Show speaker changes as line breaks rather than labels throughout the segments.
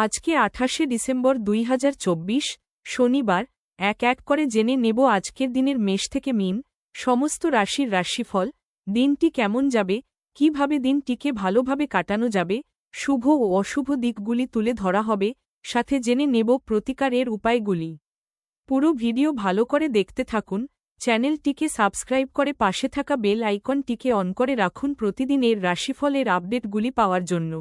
আজকে 28 ডিসেম্বর 2024 শনিবার এক এক করে জেনে নেব আজকের দিনের মেষ থেকে মীন সমস্ত রাশির রাশিফল। দিনটি কেমন যাবে, কিভাবে দিনটিকে ভালোভাবে কাটানো যাবে, শুভ ও অশুভ দিকগুলি তুলে ধরা হবে, সাথে জেনে নেব প্রতিকারের উপায়গুলি। পুরো ভিডিও ভালো করে দেখতে থাকুন। চ্যানেলটিকে সাবস্ক্রাইব করে পাশে থাকা বেল আইকনটিকে অন করে রাখুন প্রতিদিনের রাশিফলের আপডেটগুলি পাওয়ার জন্য।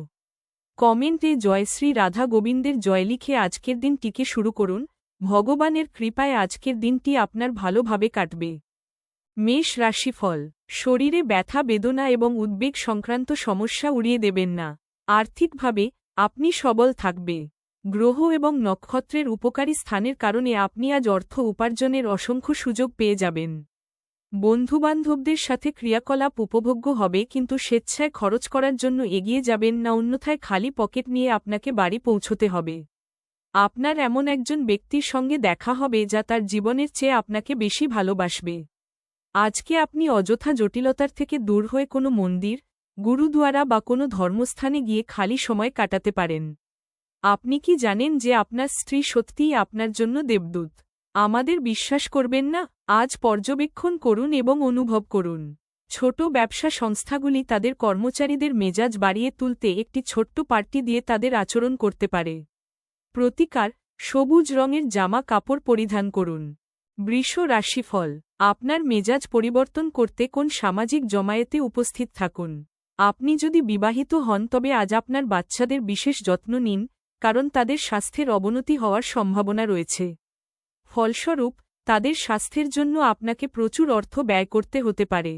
কমেন্টে জয় শ্রী রাধা গোবিন্দের জয় লিখে আজকের দিনটিকে শুরু করুন। ভগবানের কৃপায় আজকের দিনটি আপনার ভালোভাবে কাটবে। মেষ রাশিফল। শরীরে ব্যথা বেদনা এবং উদ্বেগ সংক্রান্ত সমস্যা উড়িয়ে দেবেন না। আর্থিকভাবে আপনি সবল থাকবে। গ্রহ এবং নক্ষত্রের উপকারী স্থানের কারণে আপনি আজ অর্থ উপার্জনের অসংখ্য সুযোগ পেয়ে যাবেন। বন্ধুবান্ধবদের সাথে ক্রিয়াকলাপ উপভোগ্য হবে, কিন্তু স্বেচ্ছায় খরচ করার জন্য এগিয়ে যাবেন না, অন্যথায় খালি পকেট নিয়ে আপনাকে বাড়ি পৌঁছতে হবে। আপনার এমন একজন ব্যক্তির সঙ্গে দেখা হবে যা তার জীবনের চেয়ে আপনাকে বেশি ভালোবাসবে। আজকে আপনি অযথা জটিলতার থেকে দূর হয়ে কোনো মন্দির, গুরুদুয়ারা বা কোনো ধর্মস্থানে গিয়ে খালি সময় কাটাতে পারেন। আপনি কি জানেন যে আপনার স্ত্রী সত্যিই আপনার জন্য দেবদূত? আমাদের বিশ্বাস করবেন না? আজ পর্যবেক্ষণ করুন এবং অনুভব করুন। ছোট ব্যবসা সংস্থাগুলি তাদের কর্মচারীদের মেজাজ বাড়িয়ে তুলতে একটি ছোট্ট পার্টি দিয়ে তাদের আচরণ করতে পারে। প্রতিকার: সবুজ রঙের জামা কাপড় পরিধান করুন। বৃষ রাশিফল। আপনার মেজাজ পরিবর্তন করতে কোন সামাজিক জমায়েতে উপস্থিত থাকুন। আপনি যদি বিবাহিত হন তবে আজ আপনার বাচ্চাদের বিশেষ যত্ন নিন, কারণ তাদের স্বাস্থ্যের অবনতি হওয়ার সম্ভাবনা রয়েছে। ফলস্বরূপ তাদের স্বাস্থ্যের জন্য আপনাকে প্রচুর অর্থ ব্যয় করতে হতে পারে।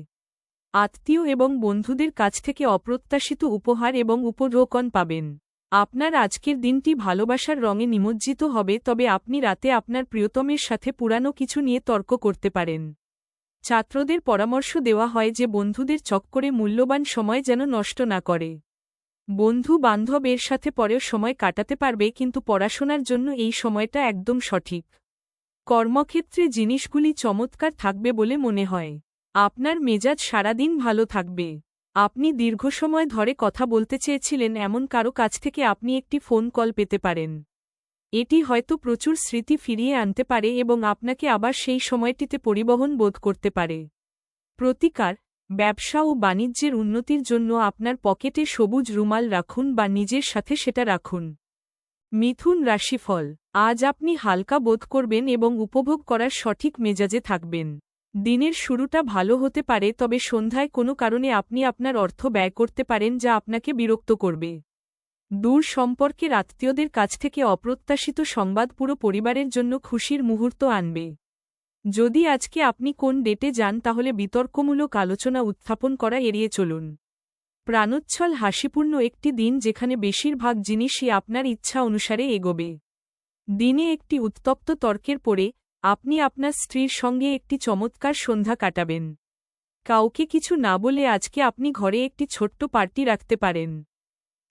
আত্মীয় এবং বন্ধুদের কাছ থেকে অপ্রত্যাশিত উপহার এবং উপঢৌকন পাবেন। আপনার আজকের দিনটি ভালোবাসার রঙে নিমজ্জিত হবে, তবে আপনি রাতে আপনার প্রিয়তমের সাথে পুরানো কিছু নিয়ে তর্ক করতে পারেন। ছাত্রদের পরামর্শ দেওয়া হয় যে বন্ধুদের চক্করে মূল্যবান সময় যেন নষ্ট না করে। বন্ধু বান্ধবের সাথে পরেও সময় কাটাতে পারবে, কিন্তু পড়াশোনার জন্য এই সময়টা একদম সঠিক। কর্মক্ষেত্রে জিনিসগুলি চমৎকার থাকবে বলে মনে হয়। আপনার মেজাজ সারাদিন ভালো থাকবে। আপনি দীর্ঘ সময় ধরে কথা বলতে চেয়েছিলেন এমন কারো কাছ থেকে আপনি একটি ফোন কল পেতে পারেন। এটি হয়তো প্রচুর স্মৃতি ফিরিয়ে আনতে পারে এবং আপনাকে আবার সেই সময়টিতে পরিবহন বোধ করতে পারে। প্রতিকার: ব্যবসা ও বাণিজ্যের উন্নতির জন্য আপনার পকেটে সবুজ রুমাল রাখুন বা নিজের সাথে সেটা রাখুন। মিথুন রাশিফল। আজ আপনি হালকা বোধ করবেন এবং উপভোগ করার সঠিক মেজাজে থাকবেন। দিনের শুরুটা ভালো হতে পারে, তবে সন্ধ্যায় কোনো কারণে আপনি আপনার অর্থ ব্যয় করতে পারেন যা আপনাকে বিরক্ত করবে। দূর সম্পর্কের আত্মীয়দের কাছ থেকে অপ্রত্যাশিত সংবাদ পুরো পরিবারের জন্য খুশির মুহূর্ত আনবে। যদি আজকে আপনি কোন ডেটে যান তাহলে বিতর্কমূলক আলোচনা উত্থাপন করা এড়িয়ে চলুন। প্রাণোচ্ছল হাসিপূর্ণ একটি দিন যেখানে বেশিরভাগ জিনিসই আপনার ইচ্ছা অনুসারে এগোবে। দিনে একটি উত্তপ্ত তর্কের পরে আপনি আপনার স্ত্রীর সঙ্গে একটি চমৎকার সন্ধ্যা কাটাবেন। কাউকে কিছু না বলে আজকে আপনি ঘরে একটি ছোট্ট পার্টি রাখতে পারেন।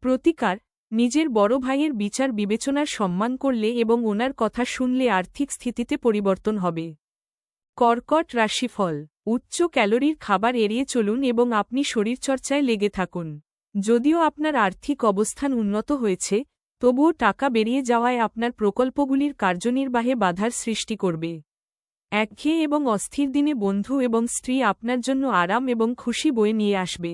প্রতিকার: নিজের বড় ভাইয়ের বিচার বিবেচনার সম্মান করলে এবং ওনার কথা শুনলে আর্থিক স্থিতিতে পরিবর্তন হবে। কর্কট রাশিফল। উচ্চ ক্যালোরির খাবার এড়িয়ে চলুন এবং আপনি শরীরচর্চায় লেগে থাকুন। যদিও আপনার আর্থিক অবস্থান উন্নত হয়েছে, তবুও টাকা বেরিয়ে যাওয়ায় আপনার প্রকল্পগুলির কার্যনির্বাহে বাধার সৃষ্টি করবে। একঘেয়ে এবং অস্থির দিনে বন্ধু এবং স্ত্রী আপনার জন্য আরাম এবং খুশি বয়ে নিয়ে আসবে।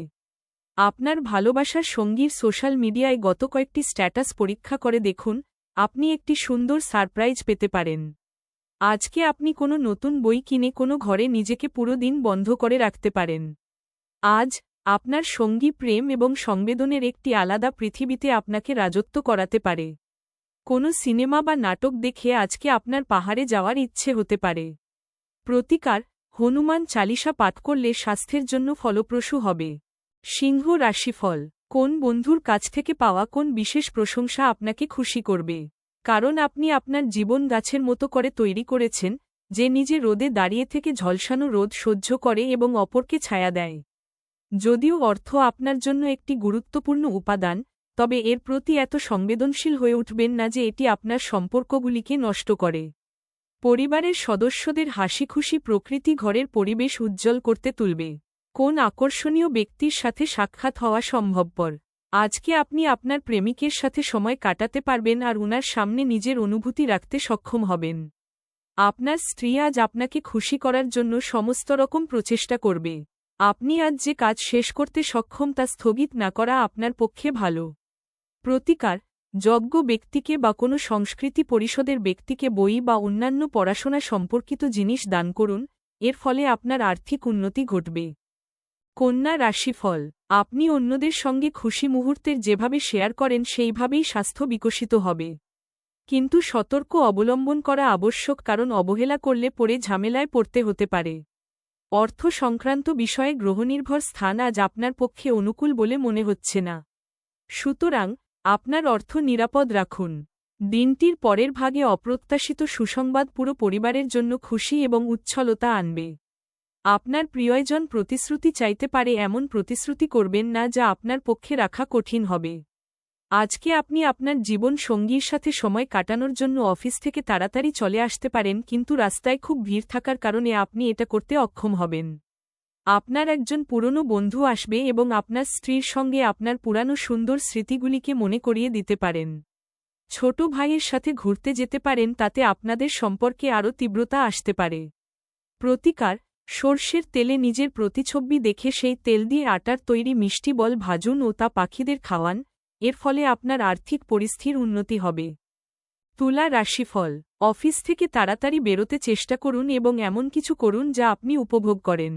আপনার ভালোবাসার সঙ্গীর সোশ্যাল মিডিয়ায় গত কয়েকটি স্ট্যাটাস পরীক্ষা করে দেখুন, আপনি একটি সুন্দর সারপ্রাইজ পেতে পারেন। আজকে আপনি কোনো নতুন বই কিনে কোনো ঘরে নিজেকে পুরো দিন বন্ধ করে রাখতে পারেন। আজ আপনার সঙ্গী প্রেম এবং সংবেদনের একটি আলাদা পৃথিবীতে আপনাকে রাজত্ব করাতে পারে। কোনো সিনেমা বা নাটক দেখে আজকে আপনার পাহাড়ে যাওয়ার ইচ্ছে হতে পারে। প্রতিকার: হনুমান চালিসা পাঠ করলে স্বাস্থ্যের জন্য ফলপ্রসূ হবে। সিংহ রাশিফল। কোন বন্ধুর কাছ থেকে পাওয়া কোন বিশেষ প্রশংসা আপনাকে খুশি করবে? কারণ আপনি আপনার জীবন গাছের মতো করে তৈরি করেছেন, যে নিজে রোদে দাঁড়িয়ে থেকে ঝলসানো রোদ সহ্য করে এবং অপরকে ছায়া দেয়। যদিও অর্থ আপনার জন্য একটি গুরুত্বপূর্ণ উপাদান, তবে এর প্রতি এত সংবেদনশীল হয়ে উঠবেন না যে এটি আপনার সম্পর্কগুলিকে নষ্ট করে। পরিবারের সদস্যদের হাসিখুশি প্রকৃতি ঘরের পরিবেশ উজ্জ্বল করতে তুলবে। কোন আকর্ষণীয় ব্যক্তির সাথে সাক্ষাৎ হওয়া সম্ভবপর? আজকে আপনি আপনার প্রেমিকের সাথে সময় কাটাতে পারবেন আর উনার সামনে নিজের অনুভূতি রাখতে সক্ষম হবেন। আপনার স্ত্রী আজ আপনাকে খুশি করার জন্য সমস্ত রকম প্রচেষ্টা করবে। আপনি আজ যে কাজ শেষ করতে সক্ষম তা স্থগিত না করা আপনার পক্ষে ভালো। প্রতিকার: যোগ্য ব্যক্তিকে বা কোনো সংস্কৃতি পরিষদের ব্যক্তিকে বই বা অন্যান্য পড়াশোনা সম্পর্কিত জিনিস দান করুন, এর ফলে আপনার আর্থিক উন্নতি ঘটবে। কন্যা রাশিফল: আপনি অন্যদের সঙ্গে খুশি মুহূর্তের যেভাবে শেয়ার করেন সেইভাবেই স্বাস্থ্য বিকশিত হবে। কিন্তু সতর্ক অবলম্বন করা আবশ্যক, কারণ অবহেলা করলে পরে ঝামেলায় পড়তে হতে পারে। অর্থ সংক্রান্ত বিষয়ে গ্রহনির্ভর স্থান আজ আপনার পক্ষে অনুকূল বলে মনে হচ্ছে না। সুতরাং আপনার অর্থ নিরাপদ রাখুন। দিনটির পরের ভাগে অপ্রত্যাশিত সুসংবাদ পুরো পরিবারের জন্য খুশি এবং উচ্ছলতা আনবে। আপনার প্রিয়জন প্রতিশ্রুতি চাইতে পারে, এমন প্রতিশ্রুতি করবেন না যা আপনার পক্ষে রাখা কঠিন হবে। আজকে আপনি আপনার জীবন সঙ্গীর সাথে সময় কাটানোর জন্য অফিস থেকে তাড়াতাড়ি চলে আসতে পারেন, কিন্তু রাস্তায় খুব ভিড় থাকার কারণে আপনি এটা করতে অক্ষম হবেন। আপনার একজন পুরনো বন্ধু আসবে এবং আপনার স্ত্রীর সঙ্গে আপনার পুরানো সুন্দর স্মৃতিগুলিকে মনে করিয়ে দিতে পারেন। ছোট ভাইয়ের সাথে ঘুরতে যেতে পারেন, তাতে আপনাদের সম্পর্কে আরও তীব্রতা আসতে পারে। প্রতিকার: সর্ষের তেলে নিজের প্রতিছবি দেখে সেই তেল দিয়ে আটার তৈরি মিষ্টি বল ভাজুন ও তা পাখিদের খাওয়ান, এর ফলে আপনার আর্থিক পরিস্থিতির উন্নতি হবে। তুলা রাশিফল: অফিস থেকে তাড়াতাড়ি বেরোতে চেষ্টা করুন এবং এমন কিছু করুন যা আপনি উপভোগ করেন।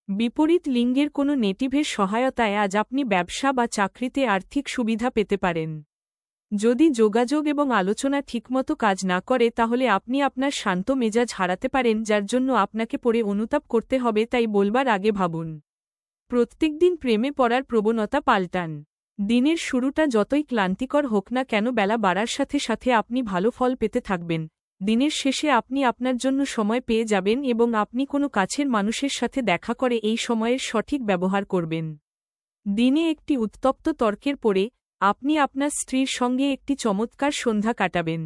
বিপরীত লিঙ্গের কোনো নেটিভের সহায়তায় আজ আপনি ব্যবসা বা চাকরিতে আর্থিক সুবিধা পেতে পারেন। যদি যোগাযোগ এবং আলোচনা ঠিকমতো কাজ না করে, তাহলে আপনি আপনার শান্ত মেজাজ হারাতে পারেন, যার জন্য আপনাকে পরে অনুতাপ করতে হবে, তাই বলবার আগে ভাবুন। প্রত্যেকদিন প্রেমে পড়ার প্রবণতা পাল্টান। দিনের শুরুটা যতই ক্লান্তিকর হোক না কেন, বেলা বাড়ার সাথে সাথে আপনি ভালো ফল পেতে থাকবেন। দিনের শেষে আপনি আপনার জন্য সময় পেয়ে যাবেন এবং আপনি কোনো কাছের মানুষের সাথে দেখা করে এই সময়ের সঠিক ব্যবহার করবেন। দিনে একটি উত্তপ্ত তর্কের পরে আপনি আপনার স্ত্রীর সঙ্গে একটি চমৎকার সন্ধ্যা কাটাবেন।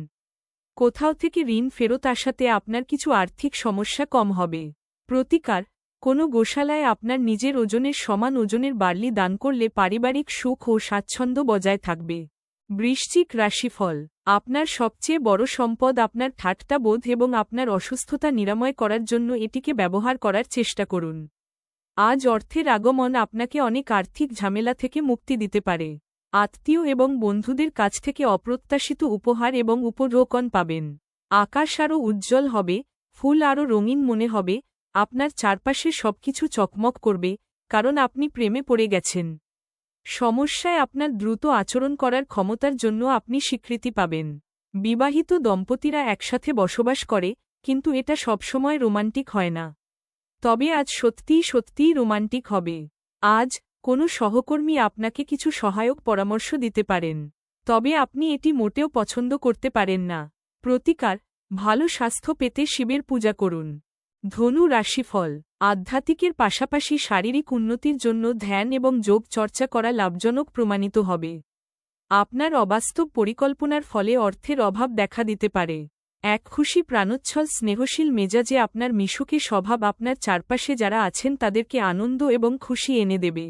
কোথাও থেকে ঋণ ফেরত আসাতে আপনার কিছু আর্থিক সমস্যা কম হবে। প্রতিকার: কোনো গোশালায় আপনার নিজের ওজনের সমান ওজনের বার্লি দান করলে পারিবারিক সুখ ও স্বাচ্ছন্দ্য বজায় থাকবে। বৃশ্চিক রাশিফল: আপনার সবচেয়ে বড় সম্পদ আপনার ঠাট্টাবোধ এবং আপনার অসুস্থতা নিরাময় করার জন্য এটিকে ব্যবহার করার চেষ্টা করুন। আজ অর্থের আগমন আপনাকে অনেক আর্থিক ঝামেলা থেকে মুক্তি দিতে পারে। আত্মীয় এবং বন্ধুদের কাছ থেকে অপ্রত্যাশিত উপহার এবং উপঢৌকন পাবেন। আকাশ আরও উজ্জ্বল হবে, ফুল আরও রঙিন মনে হবে, আপনার চারপাশে সবকিছু চকমক করবে, কারণ আপনি প্রেমে পড়ে গেছেন। সমস্যায় আপনার দ্রুত আচরণ করার ক্ষমতার জন্য আপনি স্বীকৃতি পাবেন। বিবাহিত দম্পতিরা একসাথে বসবাস করে, কিন্তু এটা সবসময় রোমান্টিক হয় না। তবে আজ সত্যিই সত্যিই রোমান্টিক হবে। আজ কোনো সহকর্মী আপনাকে কিছু সহায়ক পরামর্শ দিতে পারেন, তবে আপনি এটি মোটেও পছন্দ করতে পারেন না। প্রতিকার: ভালো স্বাস্থ্য পেতে শিবের পূজা করুন। ধনু রাশিফল: আধ্যাত্মিকের পাশাপাশি শারীরিক উন্নতির জন্য ধ্যান এবং যোগ চর্চা করা লাভজনক প্রমাণিত হবে। আপনার অবাস্তব পরিকল্পনার ফলে অর্থের অভাব দেখা দিতে পারে। এক খুশি প্রাণোচ্ছল স্নেহশীল মেজাজে আপনার মিশুকে স্বভাব আপনার চারপাশে যারা আছেন তাদেরকে আনন্দ এবং খুশি এনে দেবে।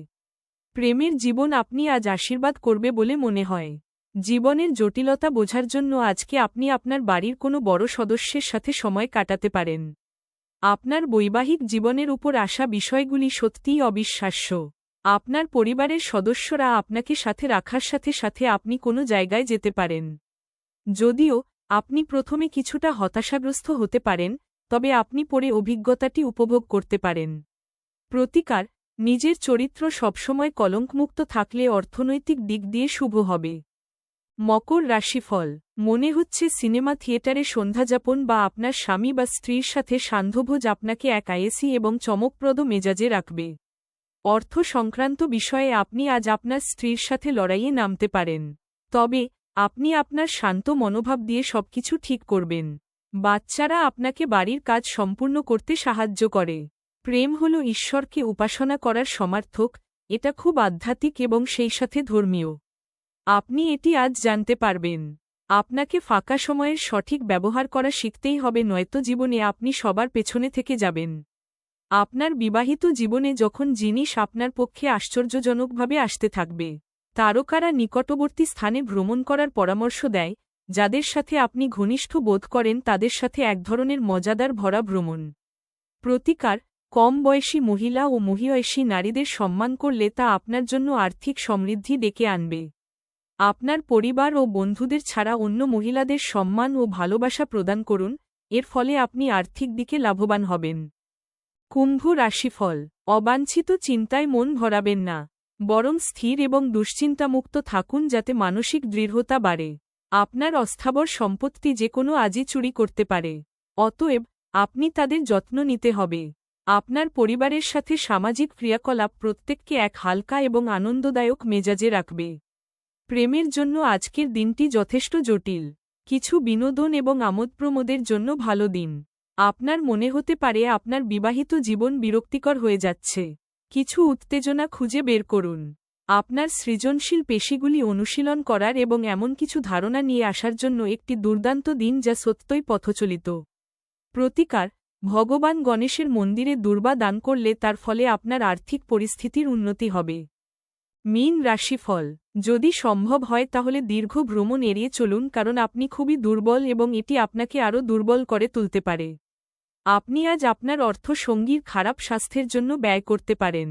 প্রেমের জীবন আপনি আজ আশীর্বাদ করবে বলে মনে হয়। জীবনের জটিলতা বোঝার জন্য আজকে আপনি আপনার বাড়ির কোনো বড় সদস্যের সাথে সময় কাটাতে পারেন। আপনার বৈবাহিক জীবনের উপর আসা বিষয়গুলি সত্যিই অবিশ্বাস্য। আপনার পরিবারের সদস্যরা আপনাকে সাথে রাখার সাথে সাথে আপনি কোনো জায়গায় যেতে পারেন। যদিও আপনি প্রথমে কিছুটা হতাশাগ্রস্ত হতে পারেন, তবে আপনি পরে অভিজ্ঞতাটি উপভোগ করতে পারেন। প্রতিকার: নিজের চরিত্র সবসময় কলঙ্কমুক্ত থাকলে অর্থনৈতিক দিক দিয়ে শুভ হবে। মকর রাশিফল: মনে হচ্ছে সিনেমা থিয়েটারে সন্ধ্যাযাপন বা আপনার স্বামী বা স্ত্রীর সাথে সান্ধ্যভোজ আপনাকে এক আয়েসি এবং চমকপ্রদ মেজাজে রাখবে। অর্থ সংক্রান্ত বিষয়ে আপনি আজ আপনার স্ত্রীর সাথে লড়াইয়ে নামতে পারেন, তবে আপনি আপনার শান্ত মনোভাব দিয়ে সবকিছু ঠিক করবেন। বাচ্চারা আপনাকে বাড়ির কাজ সম্পূর্ণ করতে সাহায্য করে। প্রেম হল ঈশ্বরকে উপাসনা করার সমার্থক, এটা খুব আধ্যাত্মিক এবং সেই সাথে ধর্মীয়। আপনি এটি আজ জানতে পারবেন। আপনাকে ফাঁকা সময়ের সঠিক ব্যবহার করা শিখতেই হবে, নয়তো জীবনে আপনি সবার পেছনে থেকে যাবেন। আপনার বিবাহিত জীবনে যখন জিনিস আপনার পক্ষে আশ্চর্যজনকভাবে আসতে থাকবে, তারকারা নিকটবর্তী স্থানে ভ্রমণ করার পরামর্শ দেয়, যাদের সাথে আপনি ঘনিষ্ঠ বোধ করেন তাদের সাথে এক ধরনের মজাদার ভরা ভ্রমণ। প্রতিকার: কম বয়সী মহিলা ও মহিয়সী নারীদের সম্মান করলে তা আপনার জন্য আর্থিক সমৃদ্ধি ডেকে আনবে। আপনার পরিবার ও বন্ধুদের ছাড়া অন্য মহিলাদের সম্মান ও ভালোবাসা প্রদান করুন, এর ফলে আপনি আর্থিক দিকে লাভবান হবেন। কুম্ভ রাশিফল: অবাঞ্ছিত চিন্তায় মন ভরাবেন না, বরং স্থির এবং দুশ্চিন্তামুক্ত থাকুন যাতে মানসিক দৃঢ়তা বাড়ে। আপনার অস্থাবর সম্পত্তি যে কোনো আজই চুরি করতে পারে, অতএব আপনি তাদের যত্ন নিতে হবে। আপনার পরিবারের সাথে সামাজিক ক্রিয়াকলাপ প্রত্যেককে এক হালকা এবং আনন্দদায়ক মেজাজে রাখবে। প্রেমের জন্য আজকের দিনটি যথেষ্ট জটিল, কিছু বিনোদন এবং আমোদপ্রমোদের জন্য ভালো দিন। আপনার মনে হতে পারে আপনার বিবাহিত জীবন বিরক্তিকর হয়ে যাচ্ছে। কিছু উত্তেজনা খুঁজে বের করুন। আপনার সৃজনশীল পেশিগুলি অনুশীলন করার এবং এমন কিছু ধারণা নিয়ে আসার জন্য একটি দুর্দান্ত দিন যা সত্যই পথচলিত। প্রতিকার: ভগবান গণেশের মন্দিরে দুর্বা দান করলে তার ফলে আপনার আর্থিক পরিস্থিতির উন্নতি হবে। মীন রাশিফল: যদি সম্ভব হয় তাহলে দীর্ঘ ভ্রমণ এড়িয়ে চলুন, কারণ আপনি খুবই দুর্বল এবং এটি আপনাকে আরও দুর্বল করে তুলতে পারে। আপনি আজ আপনার অর্থ সঙ্গীর খারাপ স্বাস্থ্যের জন্য ব্যয় করতে পারেন,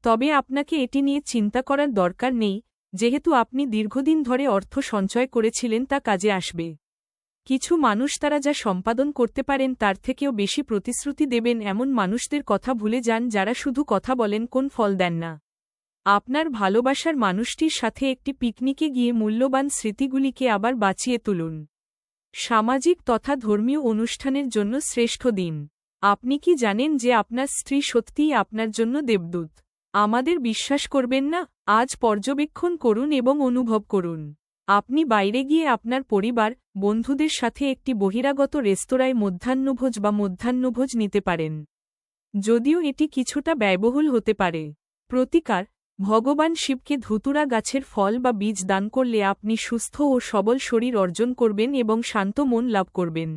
তবে আপনাকে এটি নিয়ে চিন্তা করার দরকার নেই, যেহেতু আপনি দীর্ঘদিন ধরে অর্থ সঞ্চয় করেছিলেন তা কাজে আসবে। কিছু মানুষ তারা যা সম্পাদন করতে পারেন তার থেকেও বেশি প্রতিশ্রুতি দেবেন এমন মানুষদের কথা ভুলে যান যারা শুধু কথা বলেন, কোন ফল দেন না। আপনার ভালোবাসার মানুষটির সাথে একটি পিকনিকে গিয়ে মূল্যবান স্মৃতিগুলিকে আবার বাঁচিয়ে তুলুন। সামাজিক তথা ধর্মীয় অনুষ্ঠানের জন্য শ্রেষ্ঠ দিন। আপনি কি জানেন যে আপনার স্ত্রী সত্যিই আপনার জন্য দেবদূত? আমাদের বিশ্বাস করবেন না? আজ পর্যবেক্ষণ করুন এবং অনুভব করুন। আপনি বাইরে গিয়ে আপনার পরিবার, বন্ধুদের সাথে একটি বহিরাগত রেস্তোরাঁয় মধ্যাহ্নভোজ নিতে পারেন, যদিও এটি কিছুটা ব্যয়বহুল হতে পারে। প্রতিকার: ভগবান শিবকে ধুতুরা গাছের ফল বা বীজ দান করলে আপনি সুস্থ ও সবল শরীর অর্জন করবেন এবং শান্ত মন লাভ করবেন।